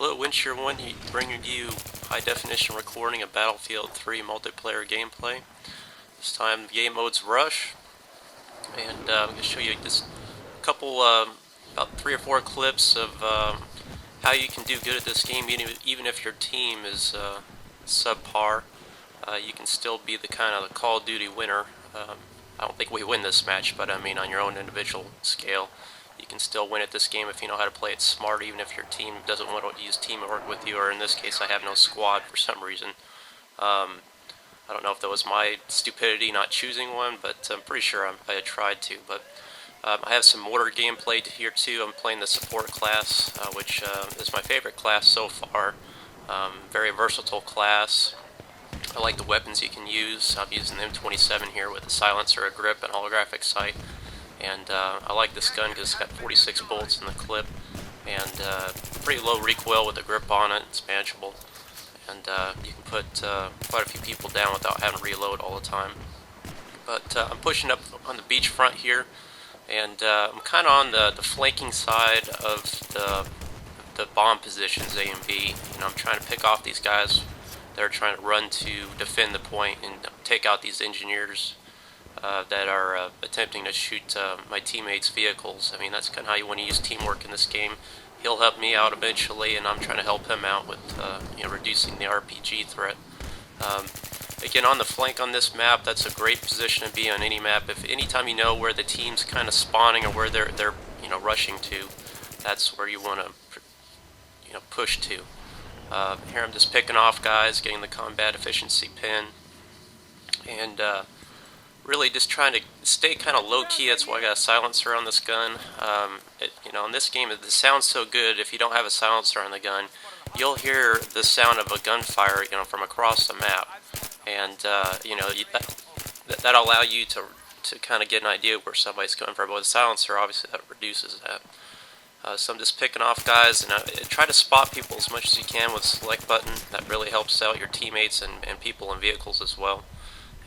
Hello, Windshield1 bringing you high-definition recording of Battlefield 3 multiplayer gameplay. This time the game mode's Rush, and I'm going to show you just a couple, about 3 or 4 clips of how you can do good at this game, even if your team is subpar. You can still be the kind of the Call of Duty winner. I don't think we win this match, but I mean on your own individual scale. You can still win at this game if you know how to play it smart, even if your team doesn't want to use teamwork with you, or in this case I have no squad for some reason. I don't know if that was my stupidity not choosing one, but I'm pretty sure I had tried to. But I have some Motar gameplay here too. I'm playing the support class, which is my favorite class so far. Very versatile class. I like the weapons you can use. I'm using the M27 here with a silencer, a grip, and holographic sight. And I like this gun because it's got 46 bullets in the clip, and pretty low recoil with the grip on it. It's manageable, and you can put quite a few people down without having to reload all the time. But I'm pushing up on the beach front here, and I'm kind of on the flanking side of the bomb positions, A and B. You know, I'm trying to pick off these guys that are trying to run to defend the point and take out these engineers that are attempting to shoot my teammates' vehicles. I mean, that's kind of how you want to use teamwork in this game. He'll help me out eventually, and I'm trying to help him out with reducing the RPG threat. Again, on the flank on this map, that's a great position to be on any map. If anytime you know where the team's kind of spawning or where they're rushing to, that's where you want to push to. Here I'm just picking off guys, getting the combat efficiency pin, and really just trying to stay kind of low-key. That's why I got a silencer on this gun. In this game, it sounds so good. If you don't have a silencer on the gun, you'll hear the sound of a gunfire, from across the map, and that'll allow you to kind of get an idea of where somebody's coming from. But with a silencer, obviously, that reduces that. So I'm just picking off guys, and try to spot people as much as you can with the select button. That really helps out your teammates and people in vehicles as well.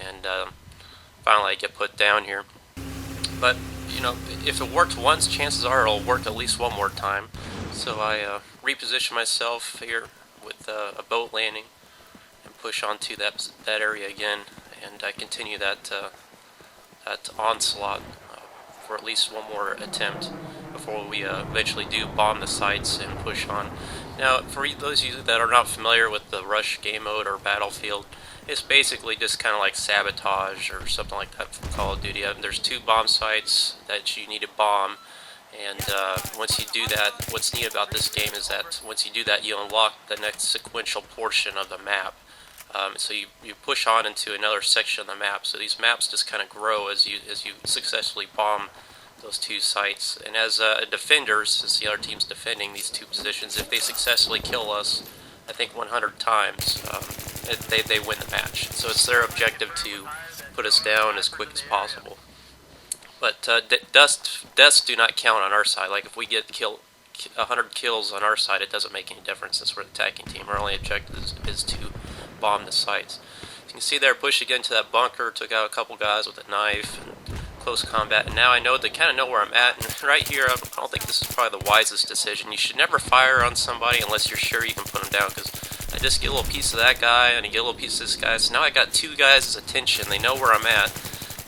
And finally I get put down here. But if it worked once, chances are it'll work at least one more time. So I reposition myself here with a boat landing and push onto that area again, and I continue that onslaught for at least one more attempt before we eventually do bomb the sites and push on. Now, for those of you that are not familiar with the Rush game mode or Battlefield, it's basically just kind of like sabotage or something like that from Call of Duty. There's 2 bomb sites that you need to bomb, and once you do that, what's neat about this game is that once you do that, you unlock the next sequential portion of the map. So you push on into another section of the map. So these maps just kind of grow as you successfully bomb those 2 sites. And as a defender, since the other team's defending these 2 positions, if they successfully kill us, I think 100 times, they win the match. So it's their objective to put us down as quick as possible. But deaths do not count on our side. Like if we get 100 kills on our side, it doesn't make any difference since we're the attacking team. Our only objective is to bomb the sites. You can see there, push again to that bunker, took out a couple guys with a knife, and close combat, and now I kind of know where I'm at. And right here, I don't think this is probably the wisest decision. You should never fire on somebody unless you're sure you can put them down, because I just get a little piece of that guy, and I get a little piece of this guy, so now I got 2 guys' attention. They know where I'm at,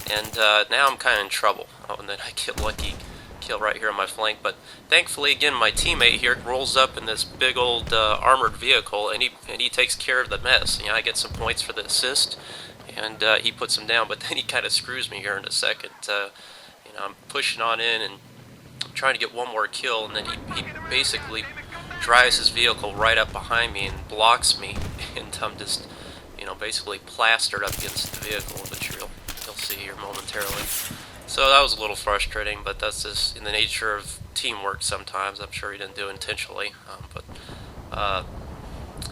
and now I'm kind of in trouble. Oh, and then I get lucky, kill right here on my flank. But thankfully, again, my teammate here rolls up in this big old armored vehicle, and he takes care of the mess. I get some points for the assist, and he puts him down. But then he kind of screws me here in a second. I'm pushing on in and trying to get one more kill, and then he basically drives his vehicle right up behind me and blocks me, and I'm just basically plastered up against the vehicle, which you'll see here momentarily. So that was a little frustrating, but that's just in the nature of teamwork sometimes. I'm sure he didn't do it intentionally.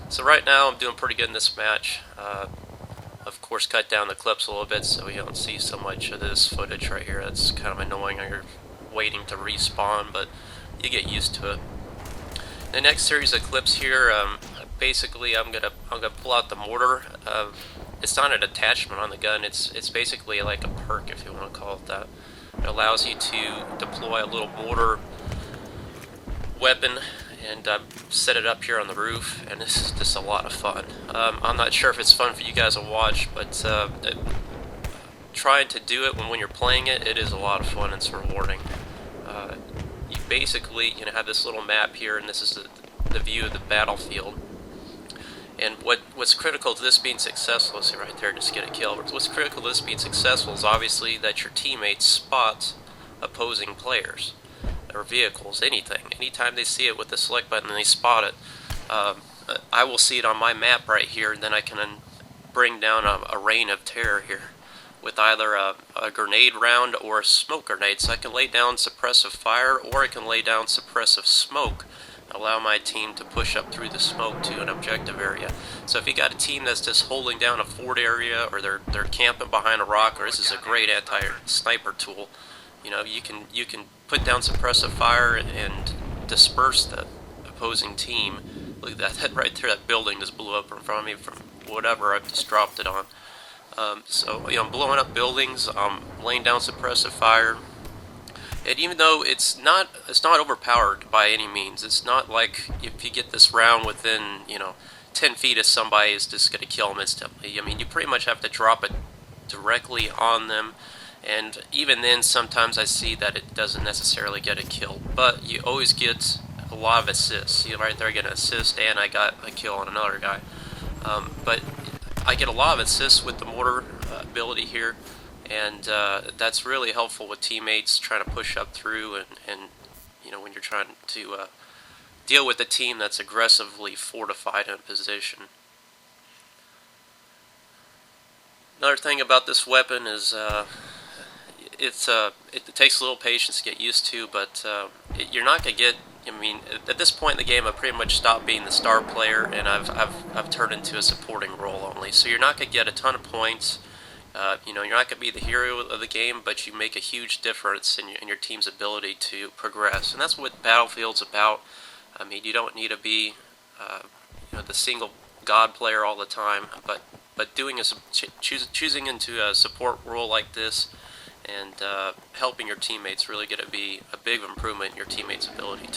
So right now I'm doing pretty good in this match. Of course, cut down the clips a little bit so you don't see so much of this footage right here. That's kind of annoying. You're waiting to respawn, but you get used to it. The next series of clips here, basically I'm gonna pull out the mortar. It's not an attachment on the gun. It's basically like a perk, if you want to call it that. It allows you to deploy a little mortar weapon and set it up here on the roof, and this is just a lot of fun. I'm not sure if it's fun for you guys to watch, but trying to do it when you're playing it, it is a lot of fun and it's rewarding. You basically have this little map here, and this is the view of the battlefield. And what's critical to this being successful, see right there, just get a kill. What's critical to this being successful is obviously that your teammates spot opposing players or vehicles, anything. Anytime they see it with the select button and they spot it, I will see it on my map right here, and then I can bring down a rain of terror here with either a grenade round or a smoke grenade. So I can lay down suppressive fire, or I can lay down suppressive smoke, allow my team to push up through the smoke to an objective area. So if you got a team that's just holding down a fort area, or they're camping behind a rock, or this is a great anti-sniper tool, you can put down suppressive fire and disperse the opposing team. Look at that right there, that building just blew up in front of me from whatever I've just dropped it on. So I'm blowing up buildings, laying down suppressive fire. And even though it's not overpowered by any means, it's not like if you get this round within 10 feet of somebody, is just going to kill them instantly. I mean, you pretty much have to drop it directly on them, and even then sometimes I see that it doesn't necessarily get a kill, but you always get a lot of assists. Right there, I get an assist, and I got a kill on another guy. But I get a lot of assists with the mortar ability here, and that's really helpful with teammates trying to push up through, and when you're trying to deal with a team that's aggressively fortified in a position. Another thing about this weapon is it takes a little patience to get used to, but you're not going to get. I mean, at this point in the game, I've pretty much stopped being the star player, and I've turned into a supporting role only. So you're not going to get a ton of points. You're not going to be the hero of the game, but you make a huge difference in your team's ability to progress, and that's what Battlefield's about. I mean, you don't need to be the single god player all the time, but doing choosing into a support role like this, and helping your teammates really get to be a big improvement in your teammates' ability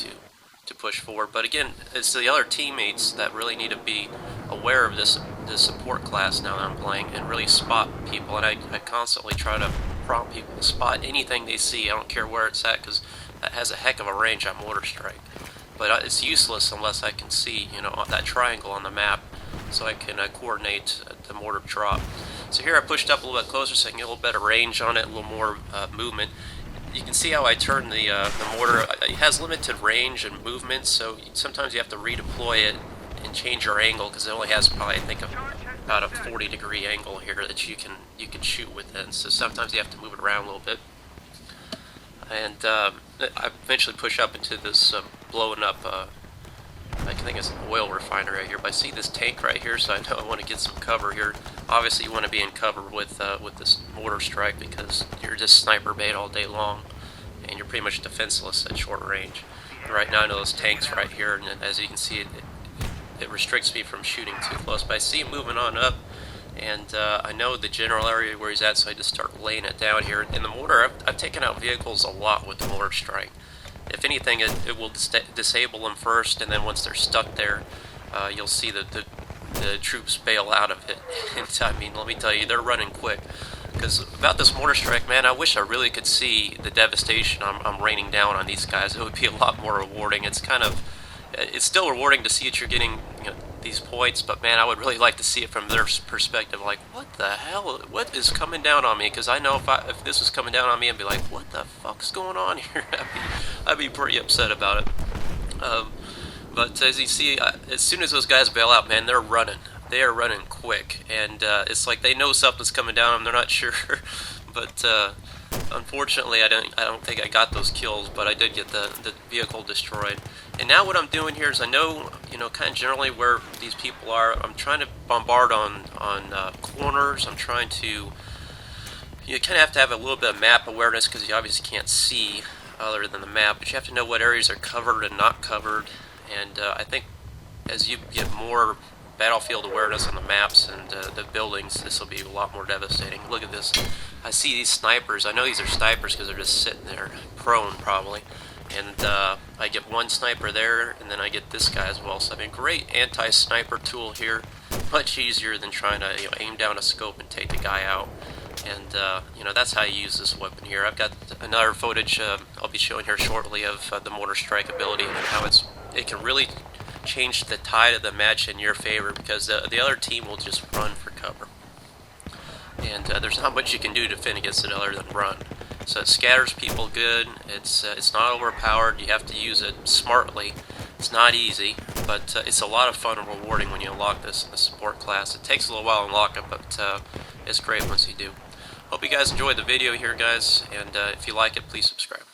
to push forward. But again, it's the other teammates that really need to be aware of this support class now that I'm playing, and really spot people. And I constantly try to prompt people to spot anything they see. I don't care where it's at, because that has a heck of a range on Mortar Strike. But it's useless unless I can see that triangle on the map, so I can coordinate the mortar drop. So here I pushed up a little bit closer so I can get a little better range on it, a little more movement. You can see how I turn the mortar. It has limited range and movement, so sometimes you have to redeploy it and change your angle, because it only has probably, I think, about a 40-degree angle here that you can shoot within. So sometimes you have to move it around a little bit. And I eventually push up into this blowing up, I think it's an oil refinery right here, but I see this tank right here, so I know I want to get some cover here. Obviously you want to be in cover with this mortar strike, because you're just sniper bait all day long, and you're pretty much defenseless at short range. And right now I know those tanks right here, and as you can see, it restricts me from shooting too close, but I see him moving on up, and I know the general area where he's at, so I just start laying it down here. In the mortar, I've taken out vehicles a lot with the mortar strike. If anything, it will disable them first, and then once they're stuck there, you'll see that the troops bail out of it. And I mean, let me tell you, they're running quick. Because about this mortar strike, man, I wish I really could see the devastation I'm raining down on these guys. It would be a lot more rewarding. It's still rewarding to see that you're getting these points, but man, I would really like to see it from their perspective. Like, what the hell? What is coming down on me? Because I know if this was coming down on me, I'd be like, what the fuck's going on here? I'd be pretty upset about it. But as you see, as soon as those guys bail out, man, they're running. They are running quick, and it's like they know something's coming down on them. They're not sure, but unfortunately, I don't think I got those kills, but I did get the vehicle destroyed. And now what I'm doing here is I know, kind of generally where these people are. I'm trying to bombard on corners. I'm trying to, you kind of have to have a little bit of map awareness, because you obviously can't see other than the map, but you have to know what areas are covered and not covered. And I think as you get more battlefield awareness on the maps and the buildings, this will be a lot more devastating. Look at this. I see these snipers. I know these are snipers because they're just sitting there, prone probably. and I get one sniper there, and then I get this guy as well. So I mean, great anti-sniper tool here, much easier than trying to aim down a scope and take the guy out. And that's how you use this weapon here. I've got another footage I'll be showing here shortly of the Motar Strike ability and how it can really change the tide of the match in your favor, because the other team will just run for cover. And there's not much you can do to defend against it other than run. So it scatters people good. It's not overpowered. You have to use it smartly. It's not easy, but it's a lot of fun and rewarding when you unlock this in the support class. It takes a little while to unlock it, but it's great once you do. Hope you guys enjoyed the video here, guys, and if you like it, please subscribe.